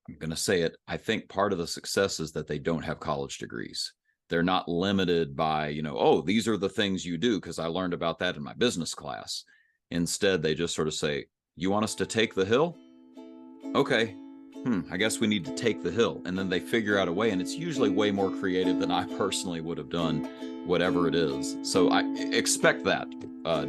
I'm going to say it. I think part of the success is that they don't have college degrees. They're not limited by, oh, these are the things you do because I learned about that in my business class. Instead, they just sort of say, you want us to take the hill? Okay. I guess we need to take the hill. And then they figure out a way. And it's usually way more creative than I personally would have done, whatever it is. So I expect that,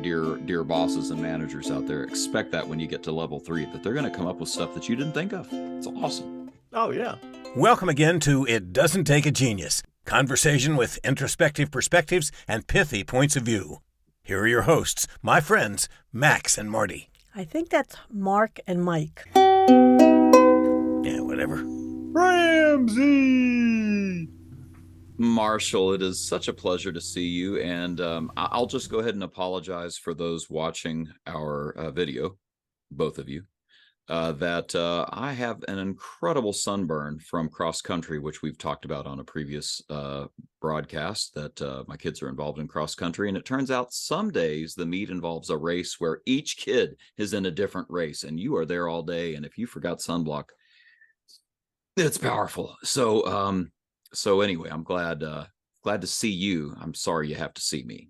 dear bosses and managers out there, expect that when you get to level 3, that they're going to come up with stuff that you didn't think of. It's awesome. Oh, yeah. Welcome again to It Doesn't Take a Genius, conversation with introspective perspectives and pithy points of view. Here are your hosts, my friends, Max and Marty. I think that's Mark and Mike. Yeah, whatever. Ramsey! Marshall, it is such a pleasure to see you. And I'll just go ahead and apologize for those watching our video, both of you, that I have an incredible sunburn from cross country, which we've talked about on a previous broadcast, that my kids are involved in cross country. And it turns out some days the meet involves a race where each kid is in a different race and you are there all day. And if you forgot sunblock, it's powerful. So anyway, I'm glad to see you. I'm sorry you have to see me.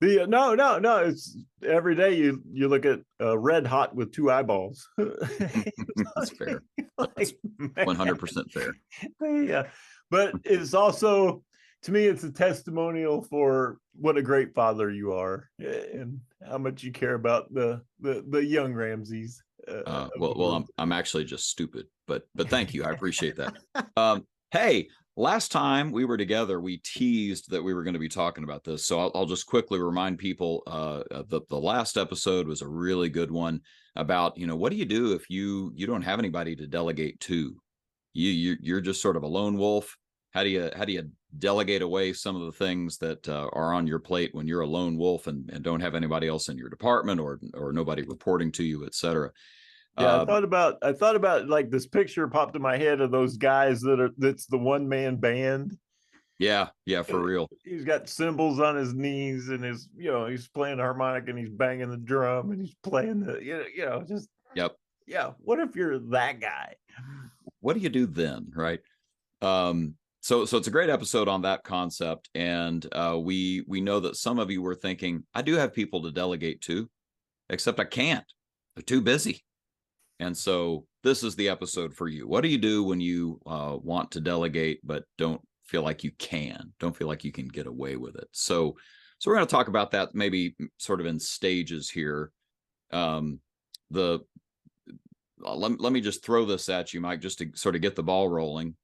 No. It's every day you look at red hot with 2 eyeballs. That's fair. That's 100% fair. Yeah, but it's also, to me, it's a testimonial for what a great father you are and how much you care about the young Ramseys. Well, I'm actually just stupid, but thank you. I appreciate that. Hey, last time we were together, we teased that we were going to be talking about this. So I'll just quickly remind people, the last episode was a really good one about, what do you do if you don't have anybody to delegate to? You're just sort of a lone wolf. How do you delegate away some of the things that are on your plate when you're a lone wolf and don't have anybody else in your department or nobody reporting to you, et cetera? Yeah, I thought about like this picture popped in my head of those guys that's the one-man band. Yeah, for real. He's got cymbals on his knees and he's playing the harmonic and he's banging the drum and he's playing the just Yep. Yeah, what if you're that guy? What do you do then, right? So it's a great episode on that concept, and we know that some of you were thinking, I do have people to delegate to, except I can't. They're too busy. And so this is the episode for you. What do you do when you want to delegate but don't feel like you can get away with it? So we're going to talk about that maybe sort of in stages here. Let me just throw this at you, Mike, just to sort of get the ball rolling.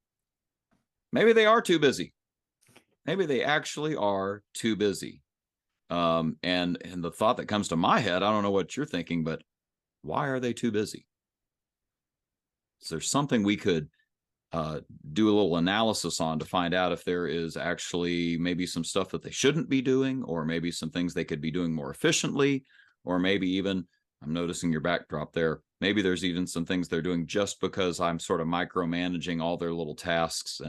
Maybe they are too busy. Maybe they actually are too busy. And the thought that comes to my head, I don't know what you're thinking, but why are they too busy? Is there something we could do a little analysis on to find out if there is actually maybe some stuff that they shouldn't be doing, or maybe some things they could be doing more efficiently, or maybe even, I'm noticing your backdrop there, maybe there's even some things they're doing just because I'm sort of micromanaging all their little tasks,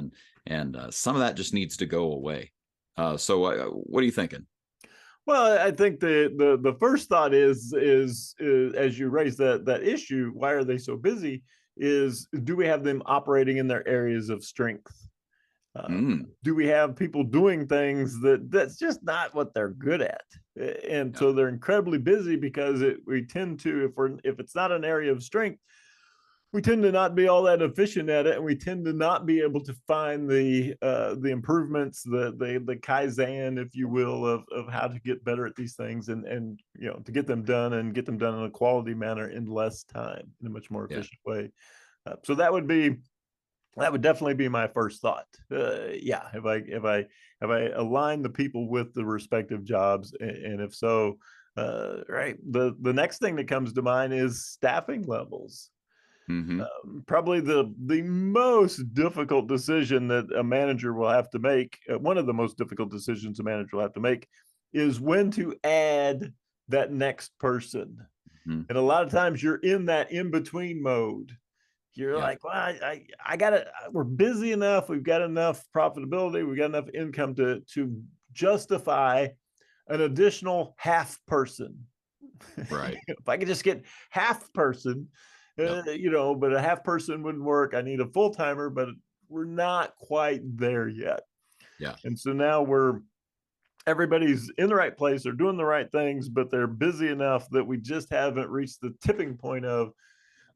and some of that just needs to go away. So what are you thinking? Well, I think the first thought is as you raise that issue, why are they so busy? Do we have them operating in their areas of strength? Do we have people doing things that's just not what they're good at? And so they're incredibly busy because we tend to, if it's not an area of strength, we tend to not be all that efficient at it, and we tend to not be able to find the improvements, the Kaizen, if you will, of how to get better at these things and to get them done in a quality manner in less time, in a much more efficient way. So that would definitely be my first thought. Have I aligned the people with the respective jobs, and if so, right. The next thing that comes to mind is staffing levels. Mm-hmm. Probably the most difficult decision that a manager will have to make, one of the most difficult decisions a manager will have to make, is when to add that next person. Mm-hmm. And a lot of times you're in that in-between mode. You're like, well, I gotta, we're busy enough, we've got enough profitability, we've got enough income to justify an additional half person. Right. If I could just get half person, Yep. But a half person wouldn't work. I need a full timer, but we're not quite there yet. Yeah. And so now everybody's in the right place. They're doing the right things, but they're busy enough that we just haven't reached the tipping point of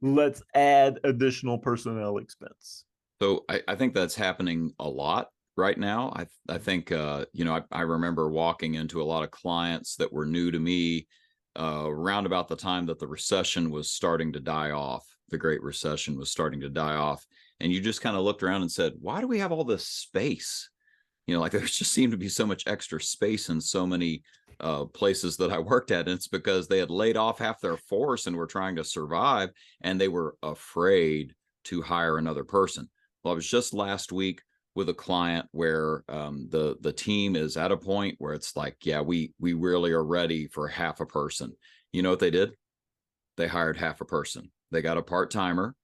let's add additional personnel expense. So I think that's happening a lot right now. I think I remember walking into a lot of clients that were new to me around about the time that the recession was starting to die off. The Great Recession was starting to die off, and you just kind of looked around and said, "Why do we have all this space?" Like there just seemed to be so much extra space in so many places that I worked at. And it's because they had laid off half their force and were trying to survive, and they were afraid to hire another person. Well, I was just last week with a client where the team is at a point where it's like, yeah, we really are ready for half a person. You know what they did? They hired half a person. They got a part-timer.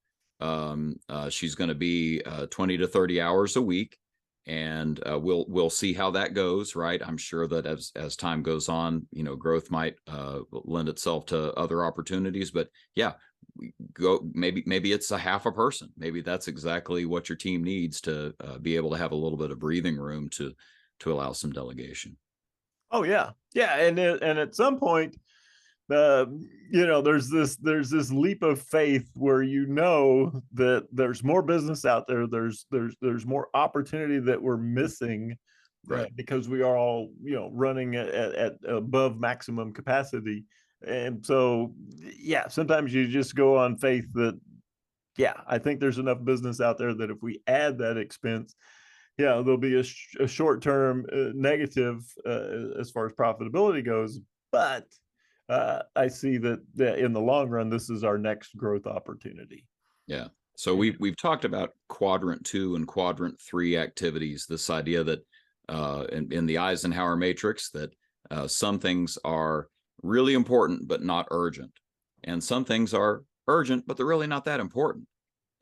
She's going to be 20 to 30 hours a week. And we'll see how that goes, right? I'm sure that as time goes on, growth might lend itself to other opportunities. But yeah, maybe it's a half a person. Maybe that's exactly what your team needs to be able to have a little bit of breathing room to allow some delegation. Oh yeah, yeah, and at some point, there's this leap of faith where that there's more business out there. There's more opportunity that we're missing, Right. because we are all running at above maximum capacity, and so yeah, sometimes you just go on faith that I think there's enough business out there that if we add that expense, there'll be a short-term negative as far as profitability goes, but I see that in the long run, this is our next growth opportunity. Yeah. So we've talked about quadrant 2 and quadrant 3 activities. This idea that in the Eisenhower matrix that some things are really important but not urgent, and some things are urgent but they're really not that important.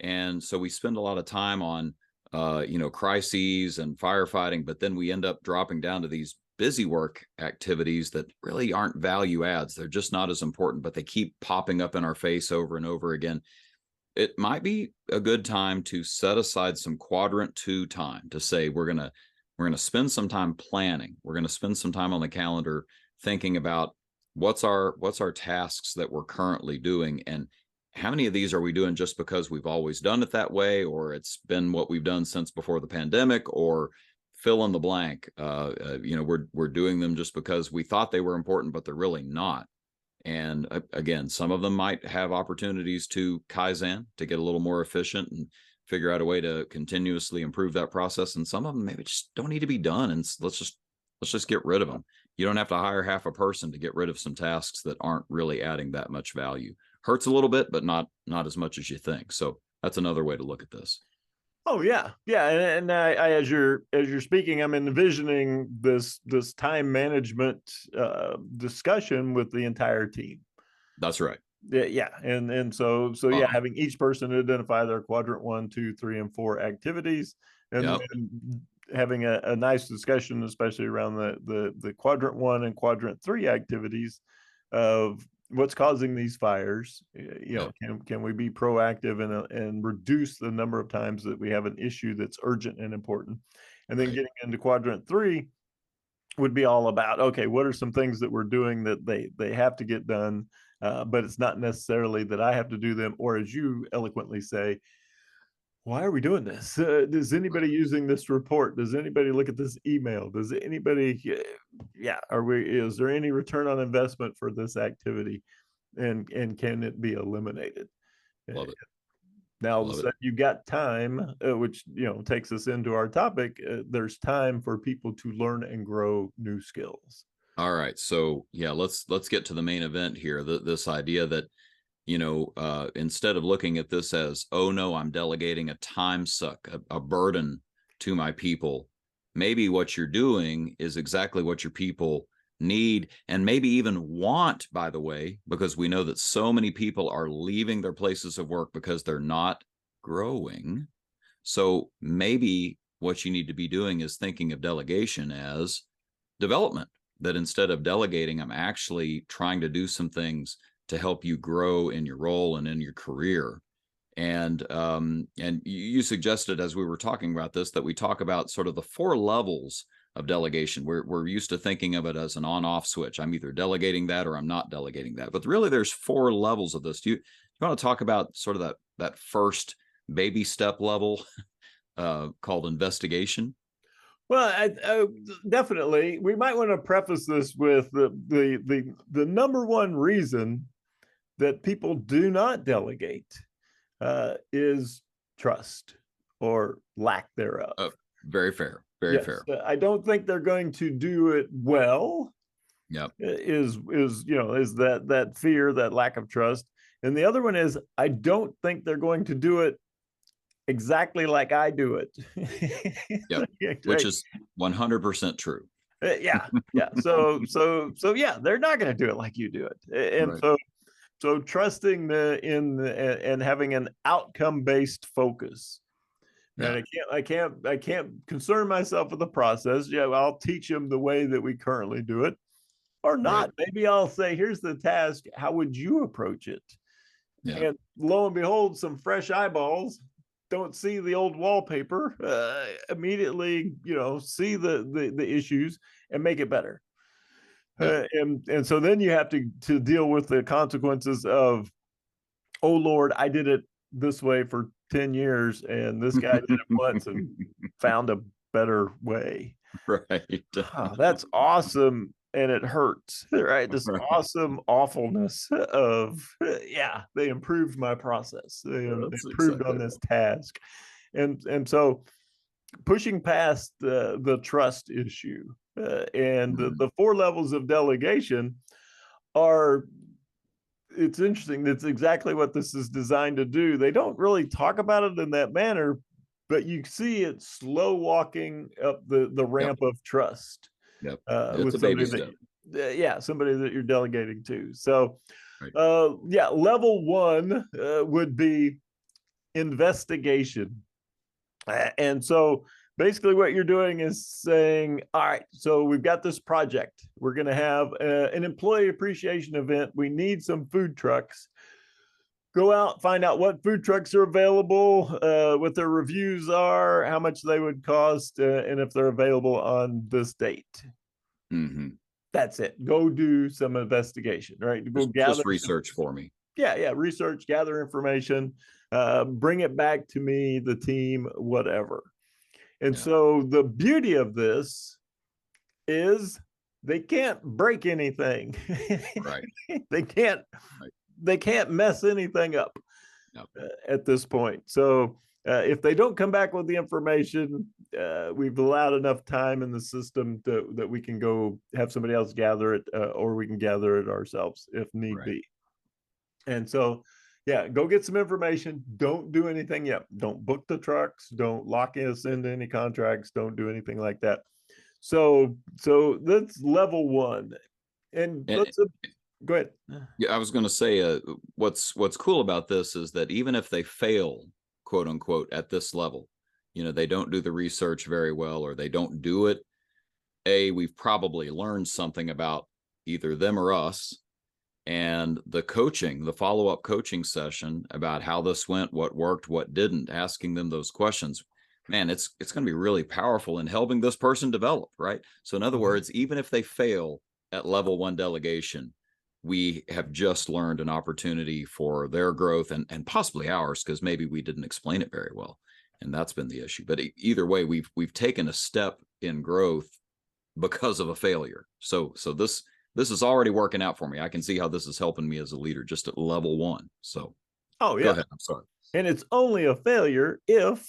And so we spend a lot of time on crises and firefighting, but then we end up dropping down to these busy work activities that really aren't value adds. They're just not as important, but they keep popping up in our face over and over again. It might be a good time to set aside some quadrant 2 time to say we're going to spend some time planning. We're going to spend some time on the calendar thinking about what's our tasks that we're currently doing, and how many of these are we doing just because we've always done it that way, or it's been what we've done since before the pandemic, or fill in the blank. We're doing them just because we thought they were important, but they're really not. And again, some of them might have opportunities to Kaizen, to get a little more efficient and figure out a way to continuously improve that process. And some of them maybe just don't need to be done. And let's just get rid of them. You don't have to hire half a person to get rid of some tasks that aren't really adding that much value. Hurts a little bit, but not as much as you think. So that's another way to look at this. Oh yeah, yeah, and I as you're speaking, I'm envisioning this time management discussion with the entire team. That's right. Yeah, and so yeah, having each person identify their quadrant 1, 2, 3, and 4 activities, and then having a nice discussion, especially around the quadrant 1 and quadrant 3 activities of what's causing these fires. Can we be proactive and reduce the number of times that we have an issue that's urgent and important? And then getting into quadrant 3 would be all about, okay, what are some things that we're doing that they have to get done, but it's not necessarily that I have to do them, or as you eloquently say, why are we doing this? Is anybody using this report? Does anybody look at this email? Does anybody, is there any return on investment for this activity? And can it be eliminated? Love it. Now, you got time, which, takes us into our topic. There's time for people to learn and grow new skills. All right. So yeah, let's get to the main event here. This idea that, instead of looking at this as, oh no, I'm delegating a time suck, a burden to my people, maybe what you're doing is exactly what your people need, and maybe even want, by the way, because we know that so many people are leaving their places of work because they're not growing. So maybe what you need to be doing is thinking of delegation as development, that instead of delegating, I'm actually trying to do some things to help you grow in your role and in your career. And you suggested, as we were talking about this, that we talk about sort of the 4 levels of delegation. We're used to thinking of it as an on-off switch. I'm either delegating that or I'm not delegating that. But really, there's 4 levels of this. Do you want to talk about sort of that first baby step level called investigation? Well, definitely. We might want to preface this with the number one reason that people do not delegate is trust or lack thereof. Very fair. Very fair. I don't think they're going to do it well. Yep. Is that fear, that lack of trust. And the other one is, I don't think they're going to do it exactly like I do it. Yep. Which is 100% true. Yeah. So yeah, they're not going to do it like you do it. And right. so trusting and having an outcome-based focus. Yeah. And I can't concern myself with the process. Yeah, I'll teach them the way that we currently do it, or not. Right. Maybe I'll say, here's the task. How would you approach it? Yeah. And lo and behold, some fresh eyeballs don't see the old wallpaper, immediately, see the issues and make it better. Yeah. And so then you have to deal with the consequences of, oh Lord, I did it this way for 10 years and this guy did it once and found a better way. Right. Oh, that's awesome. And it hurts, right? This awesome awfulness of, they improved my process. They improved on this task. And so pushing past the trust issue and the 4 levels of delegation it's interesting. That's exactly what this is designed to do. They don't really talk about it in that manner, but you see it slow walking up the ramp of trust. Yep. With a baby step. Somebody that you're delegating to. So, right. level 1 would be investigation. And so basically what you're doing is saying, all right, so we've got this project. We're going to have an employee appreciation event. We need some food trucks. Go out, find out what food trucks are available, what their reviews are, how much they would cost, and if they're available on this date. Mm-hmm. That's it. Go do some investigation, right? Go just research for me. Yeah. Research, gather information, bring it back to me, the team, whatever. And so the beauty of this is they can't break anything. Right. They can't mess anything up at this point. So if they don't come back with the information, we've allowed enough time in the system that we can go have somebody else gather it, or we can gather it ourselves if need be. And so, go get some information. Don't do anything yet. Don't book the trucks. Don't lock us into any contracts. Don't do anything like that. So that's level 1. And go ahead. Yeah, I was going to say, what's cool about this is that even if they fail, quote unquote, at this level, they don't do the research very well, or they don't do it. We've probably learned something about either them or us. And the follow-up coaching session about how this went, what worked, what didn't, asking them those questions, man, it's going to be really powerful in helping this person develop, right? So in other words, even if they fail at level 1 delegation, we have just learned an opportunity for their growth and possibly ours, because maybe we didn't explain it very well. And that's been the issue. But either way, we've taken a step in growth because of a failure. So this is already working out for me. I can see how this is helping me as a leader just at level 1. So, go ahead. I'm sorry. And it's only a failure if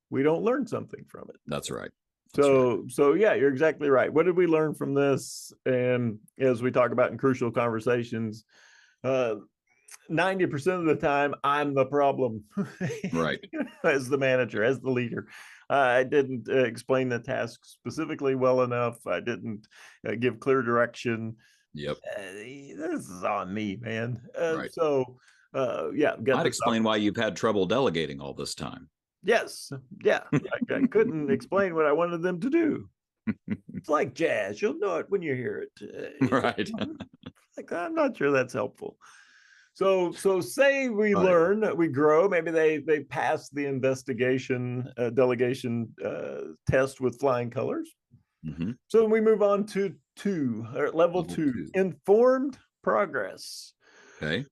we don't learn something from it. That's right. So you're exactly right. What did we learn from this? And as we talk about in crucial conversations, 90% of the time, I'm the problem. Right. As the manager, as the leader. I didn't explain the task specifically well enough. I didn't give clear direction. Yep. This is on me, man. Right. So, I'd explain why you've had trouble delegating all this time. Yes. Yeah. I couldn't explain what I wanted them to do. It's like jazz. You'll know it when you hear it. Right. Like, I'm not sure that's helpful. So say we Right. learn, we grow, maybe they pass the investigation delegation test with flying colors. Mm-hmm. So we move on to level Level two, two. informed progress. Okay.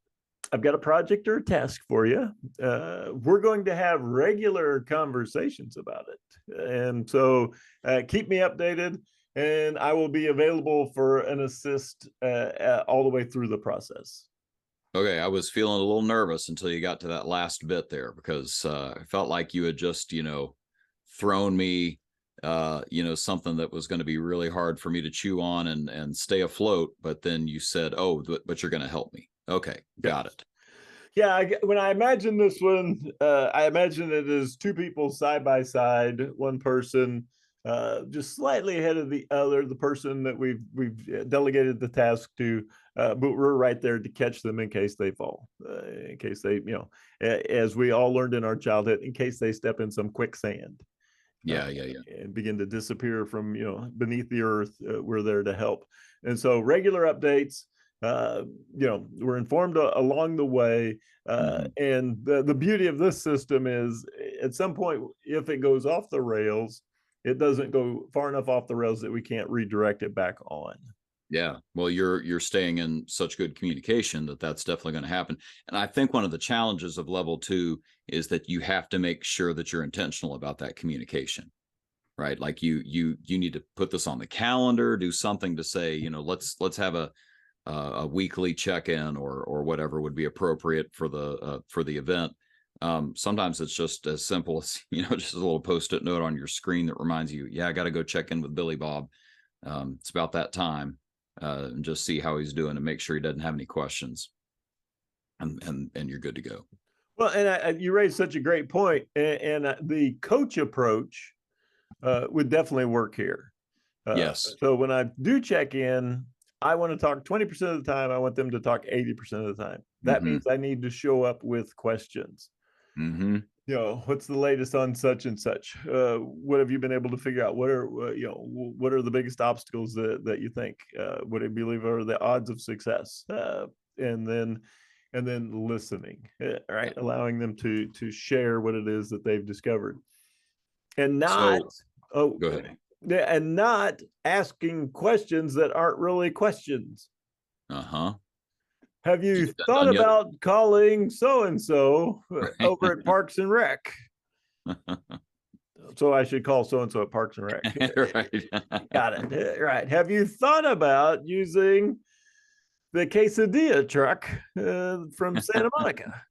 I've got a project or a task for you. We're going to have regular conversations about it. And so keep me updated, and I will be available for an assist all the way through the process. Okay, I was feeling a little nervous until you got to that last bit there, because I felt like you had just, thrown me, something that was going to be really hard for me to chew on and stay afloat. But then you said, "Oh, but you're going to help me." Okay, got it. Yeah, when I imagine this one, I imagine it is two people side by side, one person just slightly ahead of the other, the person that we've delegated the task to, but we're right there to catch them in case they fall, in case they, as we all learned in our childhood, in case they step in some quicksand. Yeah. And begin to disappear from beneath the earth. We're there to help, and so regular updates. We're informed along the way, and the beauty of this system is, at some point, if it goes off the rails, it doesn't go far enough off the rails that we can't redirect it back on. Yeah. Well, you're staying in such good communication that that's definitely going to happen. And I think one of the challenges of level two is that you have to make sure that you're intentional about that communication, right? Like you need to put this on the calendar, do something to say, let's have a weekly check-in or whatever would be appropriate for the event. Sometimes it's just as simple as, just a little post-it note on your screen that reminds you, yeah, I got to go check in with Billy Bob. It's about that time. And just see how he's doing and make sure he doesn't have any questions, and you're good to go. Well, and you raised such a great point, and the coach approach would definitely work here. Yes. So when I do check in, I want to talk 20% of the time. I want them to talk 80% of the time. That means I need to show up with questions. What's the latest on such and such? What have you been able to figure out? What are the biggest obstacles that you think? What do you believe are the odds of success? And then listening, right? Allowing them to share what it is that they've discovered, and not go ahead. And not asking questions that aren't really questions. Have you thought about calling so-and-so over at Parks and Rec? So I should call so-and-so at Parks and Rec. Right. Got it. Right. Have you thought about using the quesadilla truck from Santa Monica?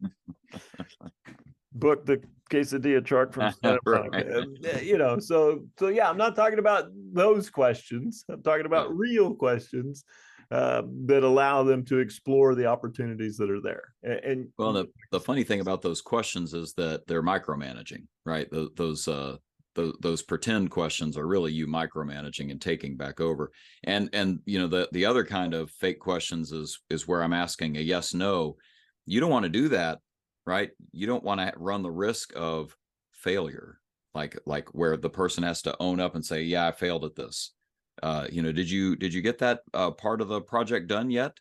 Book the quesadilla truck from Santa Monica. Right. So yeah, I'm not talking about those questions. I'm talking about real questions that allow them to explore the opportunities that are there. And well, the funny thing about those questions is that they're micromanaging, right? Those pretend questions are really you micromanaging and taking back over. And the other kind of fake questions is where I'm asking a yes, no. You don't want to do that, right? You don't want to run the risk of failure, like where the person has to own up and say, yeah, I failed at this. Did you get that part of the project done yet?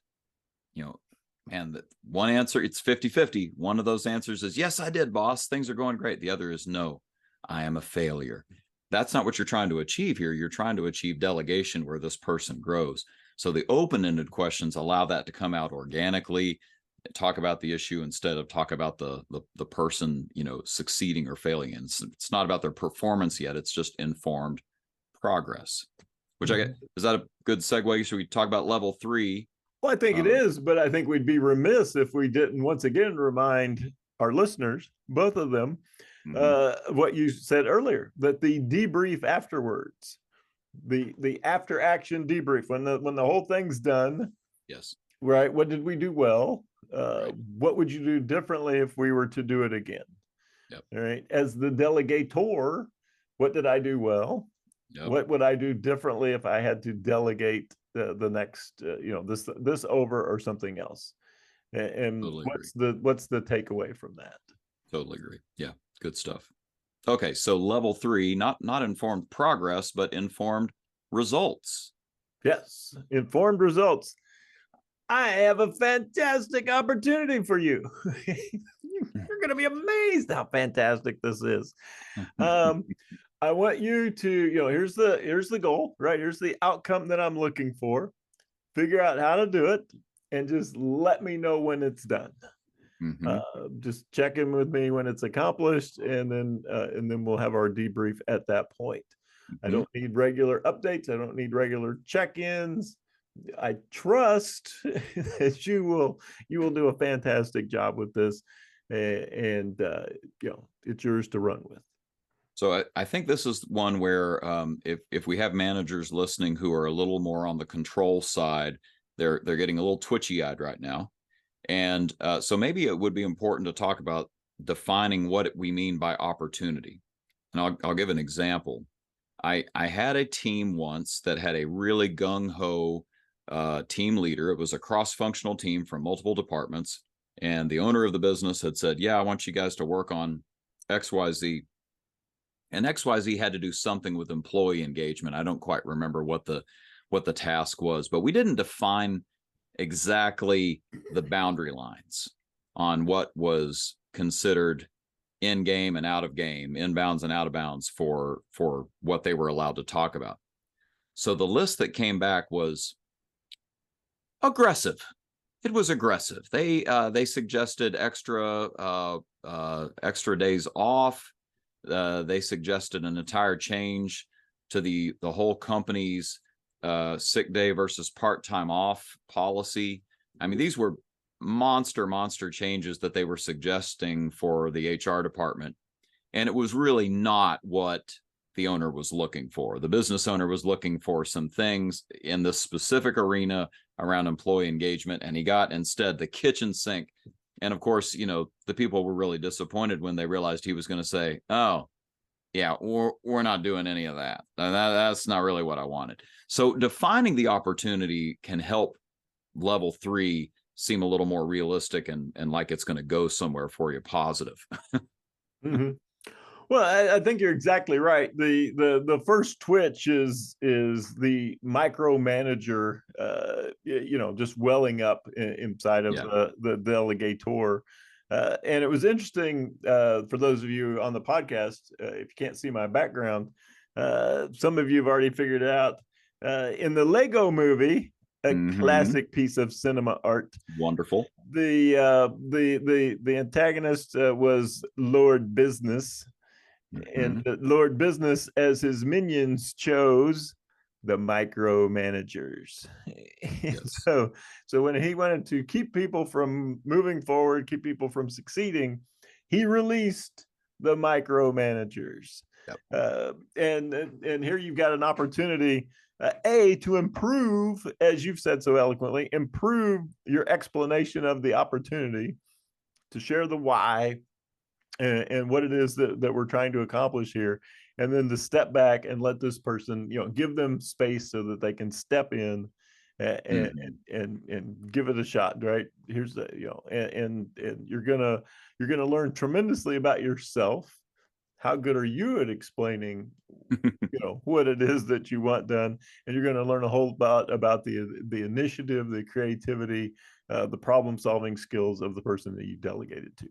And one answer, it's 50-50. One of those answers is, yes, I did, boss. Things are going great. The other is, no, I am a failure. That's not what you're trying to achieve here. You're trying to achieve delegation where this person grows. So the open-ended questions allow that to come out organically, talk about the issue instead of talk about the person, succeeding or failing. And it's not about their performance yet. It's just informed progress. Which is that a good segue? Should we talk about level 3? Well, I think it is, but I think we'd be remiss if we didn't once again remind our listeners, both of them, what you said earlier, that the debrief afterwards, the after action debrief, when the whole thing's done. Yes. Right. What did we do well? What would you do differently if we were to do it again? Yep. All right. As the delegator, what did I do well? Yep. What would I do differently if I had to delegate the next, this over or something else? And totally what's the takeaway from that? Totally agree. Yeah, good stuff. Okay, so level 3, not informed progress, but informed results. Yes, informed results. I have a fantastic opportunity for you. You're going to be amazed how fantastic this is. I want you to, here's the goal, right? Here's the outcome that I'm looking for. Figure out how to do it and just let me know when it's done. Just check in with me when it's accomplished, and then we'll have our debrief at that point. I don't need regular updates. I don't need regular check-ins. I trust that you will do a fantastic job with this, and it's yours to run with. So I think this is one where if we have managers listening who are a little more on the control side, they're getting a little twitchy-eyed right now. And so maybe it would be important to talk about defining what we mean by opportunity. And I'll give an example. I had a team once that had a really gung-ho team leader. It was a cross-functional team from multiple departments. And the owner of the business had said, yeah, I want you guys to work on XYZ. And XYZ had to do something with employee engagement. I don't quite remember what the task was, but we didn't define exactly the boundary lines on what was considered in game and out of game, inbounds and out of bounds for what they were allowed to talk about. So the list that came back was aggressive. It was aggressive. They suggested extra days off. They suggested an entire change to the whole company's sick day versus part-time off policy. I mean, these were monster changes that they were suggesting for the HR department. And it was really not what the owner was looking for. The business owner was looking for some things in this specific arena around employee engagement, and he got instead the kitchen sink. And of course, the people were really disappointed when they realized he was going to say, oh, yeah, we're not doing any of that. That's not really what I wanted. So defining the opportunity can help level 3 seem a little more realistic and like it's going to go somewhere for you positive. Well, I think you're exactly right. The first twitch is the micromanager, just welling up inside of the delegator. And it was interesting for those of you on the podcast, if you can't see my background, some of you have already figured it out. In the Lego movie, a classic piece of cinema art. Wonderful. The antagonist was Lord Business. And Lord Business, as his minions, chose the micromanagers. Yes. So when he wanted to keep people from moving forward, keep people from succeeding, he released the micromanagers. Yep. And here you've got an opportunity, to improve, as you've said so eloquently, improve your explanation of the opportunity, to share the why, and what it is that we're trying to accomplish here, and then to step back and let this person, give them space so that they can step in and give it a shot. Right? Here's the, and you're gonna learn tremendously about yourself. How good are you at explaining, what it is that you want done, and you're going to learn a whole lot about the initiative, the creativity, the problem solving skills of the person that you delegated to.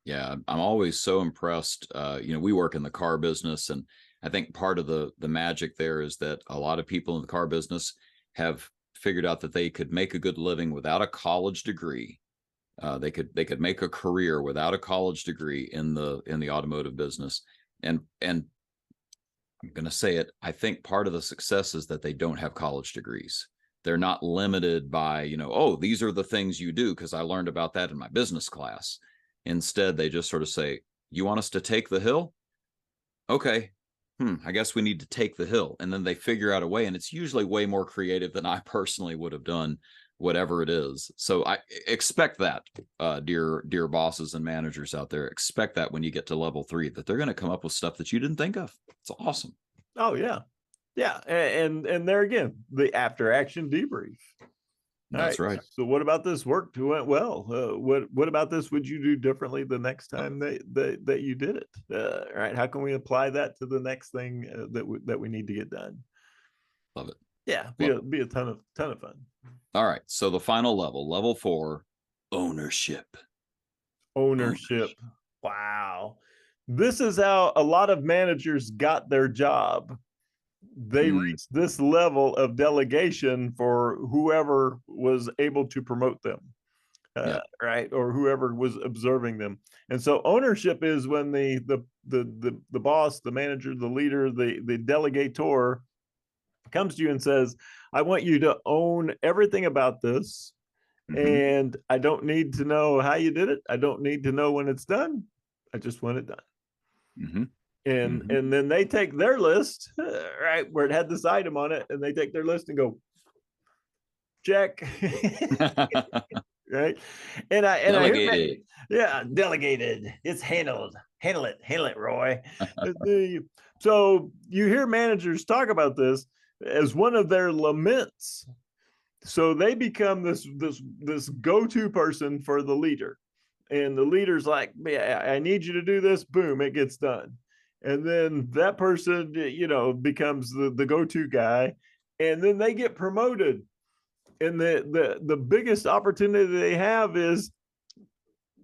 Yeah, I'm always so impressed. We work in the car business, and I think part of the magic there is that a lot of people in the car business have figured out that they could make a good living without a college degree. They could make a career without a college degree in the automotive business. And I'm going to say it, I think part of the success is that they don't have college degrees. They're not limited by, oh, these are the things you do because I learned about that in my business class. Instead, they just sort of say, you want us to take the hill? Okay. I guess we need to take the hill. And then they figure out a way. And it's usually way more creative than I personally would have done, whatever it is. So I expect that, dear bosses and managers out there, expect that when you get to level 3, that they're going to come up with stuff that you didn't think of. It's awesome. Oh, yeah. Yeah. And there again, the after action debrief. That's right. So what about this worked? Went well. What about this would you do differently the next time that you did it? Right? How can we apply that to the next thing that we need to get done? Love it. Yeah, be a ton of fun. All right. So the final level 4, ownership. Ownership. Wow. This is how a lot of managers got their job. They reached this level of delegation for whoever was able to promote them. Right, or whoever was observing them. And so ownership is when the boss, the manager, the leader, the delegator comes to you and says, I want you to own everything about this, and I don't need to know how you did it. I don't need to know when it's done. I just want it done. And then they take their list, right, where it had this item on it, and they take their list and go, check. Right. And I Delegated. Delegated. It's handled. Handle it, Roy. So you hear managers talk about this as one of their laments. So they become this go-to person for the leader. And the leader's like, I need you to do this. Boom, it gets done. And then that person, becomes the go-to guy. And then they get promoted. And the biggest opportunity they have is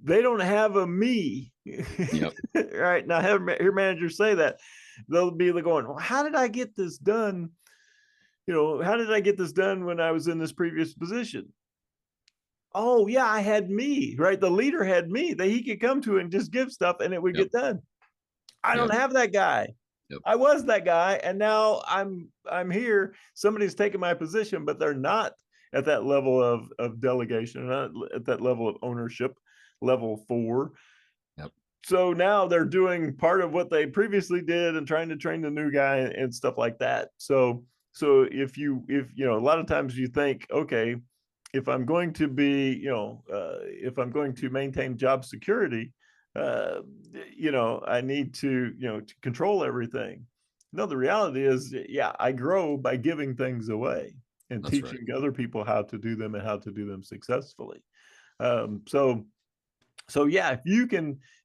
they don't have a me. Yep. Right now, hear managers say that they'll be going, well, how did I get this done? How did I get this done when I was in this previous position? Oh yeah, I had me, right? The leader had me that he could come to and just give stuff and it would get done. I don't have that guy. I was that guy, and now I'm here. Somebody's taken my position, but they're not at that level of delegation, not at that level of ownership, level 4. So now they're doing part of what they previously did and trying to train the new guy and stuff like that. So if a lot of times you think, okay, if I'm going to be, if I'm going to maintain job security, I need to control everything. No, the reality is, I grow by giving things away and teaching other people how to do them and how to do them successfully. So yeah,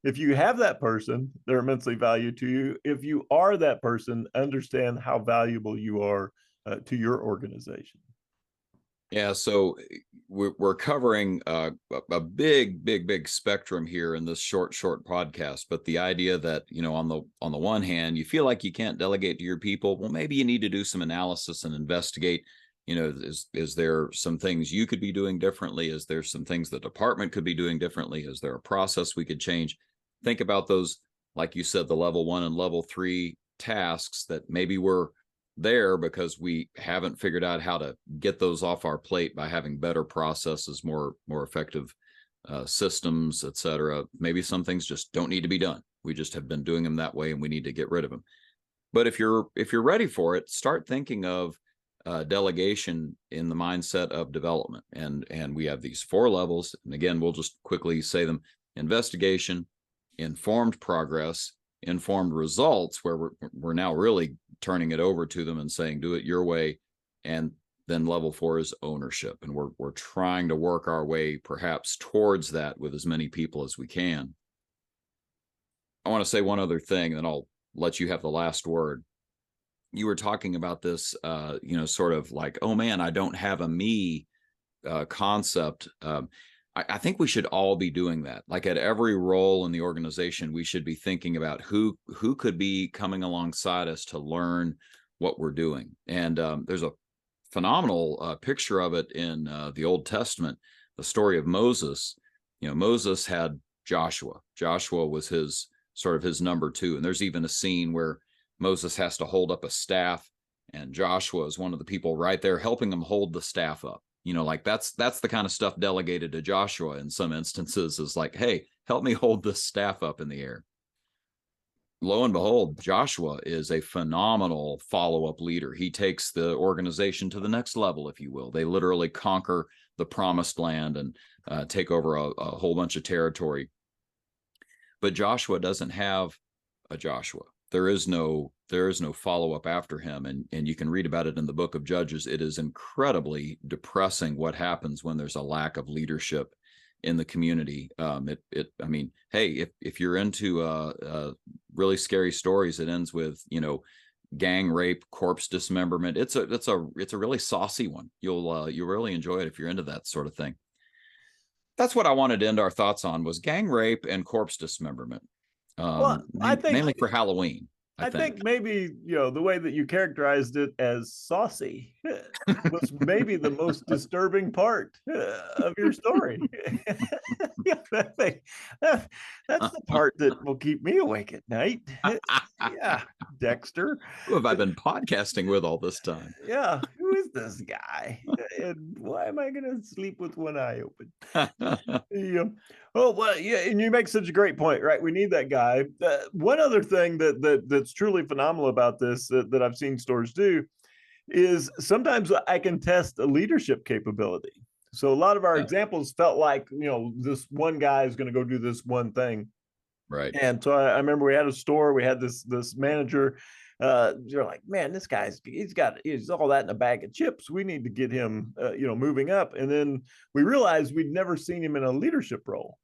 if you have that person, they're immensely valued to you. If you are that person, understand how valuable you are to your organization. Yeah, so we're covering a big spectrum here in this short podcast. But the idea that, on the one hand, you feel like you can't delegate to your people. Well, maybe you need to do some analysis and investigate. Is there some things you could be doing differently? Is there some things the department could be doing differently? Is there a process we could change? Think about those, like you said, the level 1 and level 3 tasks that maybe we're there because we haven't figured out how to get those off our plate by having better processes, more effective systems, etc. Maybe some things just don't need to be done. We just have been doing them that way, and we need to get rid of them. But if you're ready for it, start thinking of delegation in the mindset of development. And we have these 4 levels. And again, we'll just quickly say them: investigation, informed progress, informed results, where we're now really turning it over to them and saying, do it your way. And then level 4 is ownership. And we're trying to work our way perhaps towards that with as many people as we can. I want to say one other thing, and I'll let you have the last word. You were talking about this, sort of like, oh man, I don't have a me concept. I think we should all be doing that. Like at every role in the organization, we should be thinking about who could be coming alongside us to learn what we're doing. And there's a phenomenal picture of it in the Old Testament, the story of Moses. Moses had Joshua. Joshua was his number 2. And there's even a scene where Moses has to hold up a staff, and Joshua is one of the people right there helping him hold the staff up. Like that's the kind of stuff delegated to Joshua in some instances, is like, hey, help me hold this staff up in the air. Lo and behold, Joshua is a phenomenal follow-up leader. He takes the organization to the next level, if you will. They literally conquer the promised land and take over a whole bunch of territory. But Joshua doesn't have a Joshua. There is no follow-up after him. And you can read about it in the book of Judges. It is incredibly depressing what happens when there's a lack of leadership in the community. Hey, if you're into really scary stories, it ends with, gang rape, corpse dismemberment. It's a really saucy one. You'll really enjoy it if you're into that sort of thing. That's what I wanted to end our thoughts on, was gang rape and corpse dismemberment. Well, I think mainly for Halloween. I think maybe, the way that you characterized it as saucy was maybe the most disturbing part of your story. Yeah, that's the part that will keep me awake at night. Yeah, Dexter. Who have I been podcasting with all this time? Yeah, who is this guy? And why am I going to sleep with one eye open? Yeah. Oh, well, yeah, and you make such a great point, right? We need that guy. One other thing that's truly phenomenal about this that I've seen stores do is sometimes I can test a leadership capability. So a lot of our examples felt like, this one guy is going to go do this one thing. Right. And so I remember we had a store, we had this manager. You're like, man, this guy's he's all that in a bag of chips. We need to get him, moving up. And then we realized we'd never seen him in a leadership role.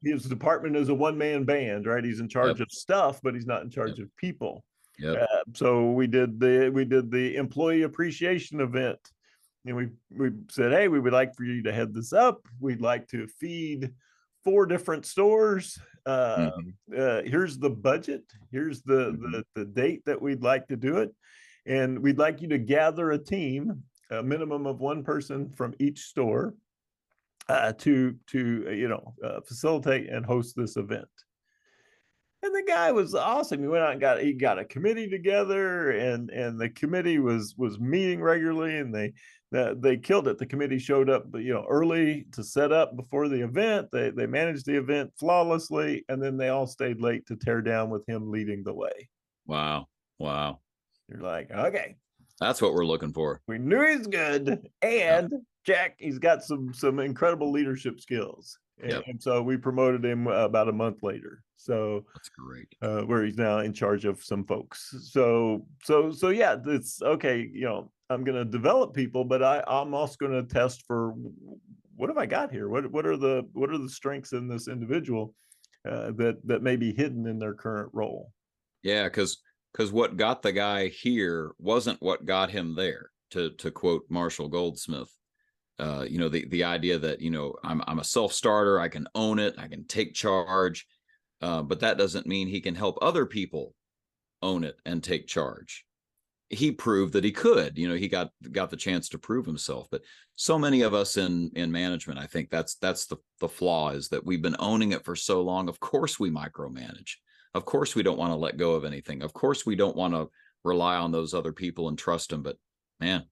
His department is a one-man band, right? He's in charge of stuff, but he's not in charge of people. So we did the employee appreciation event, and we said, hey, we would like for you to head this up. We'd like to feed 4 different stores. Here's the budget. Here's the date that we'd like to do it. And we'd like you to gather a team, a minimum of 1 person from each store, to facilitate and host this event. And the guy was awesome. He went out and he got a committee together, and the committee was meeting regularly, and they killed it. The committee showed up, early to set up before the event. They managed the event flawlessly, and then they all stayed late to tear down with him leading the way. Wow. You're like, okay, that's what we're looking for. We knew he's good, and Jack, he's got some incredible leadership skills. And so we promoted him about a month later. So that's great. Where he's now in charge of some folks. So yeah, it's okay. I'm going to develop people, but I'm also going to test for what have I got here? What are the strengths in this individual that may be hidden in their current role? Yeah, because what got the guy here wasn't what got him there. To quote Marshall Goldsmith. The idea that, I'm a self-starter, I can own it, I can take charge, but that doesn't mean he can help other people own it and take charge. He proved that he could, he got the chance to prove himself. But so many of us in management, I think that's the flaw, is that we've been owning it for so long. Of course we micromanage. Of course we don't want to let go of anything. Of course we don't want to rely on those other people and trust them. But man,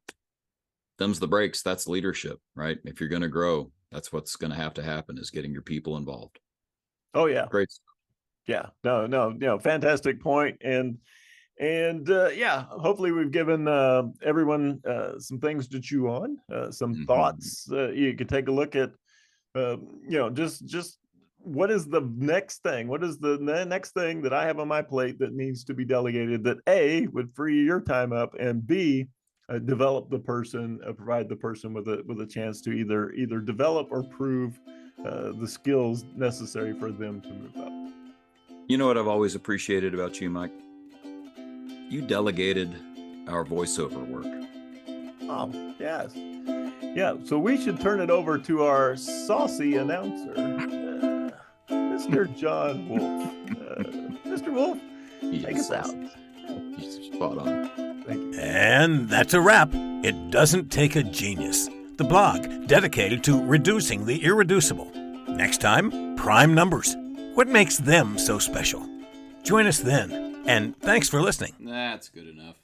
them's the breaks. That's leadership, right? If you're going to grow, that's what's going to happen, is getting your people involved. Oh yeah. Great stuff. Yeah, no, fantastic point. And hopefully we've given everyone some things to chew on, some thoughts. You could take a look at, just what is the next thing? What is the next thing that I have on my plate that needs to be delegated, that A, would free your time up, and B, develop the person, provide the person with a chance to either develop or prove the skills necessary for them to move up. You know what I've always appreciated about you, Mike? You delegated our voiceover work. Oh, yes. Yeah, so we should turn it over to our saucy announcer, Mr. John Wolf. Mr. Wolf, take us out. He's spot on. Thank you. And that's a wrap. It doesn't take a genius. The blog dedicated to reducing the irreducible. Next time, prime numbers. What makes them so special? Join us then. And thanks for listening. That's good enough.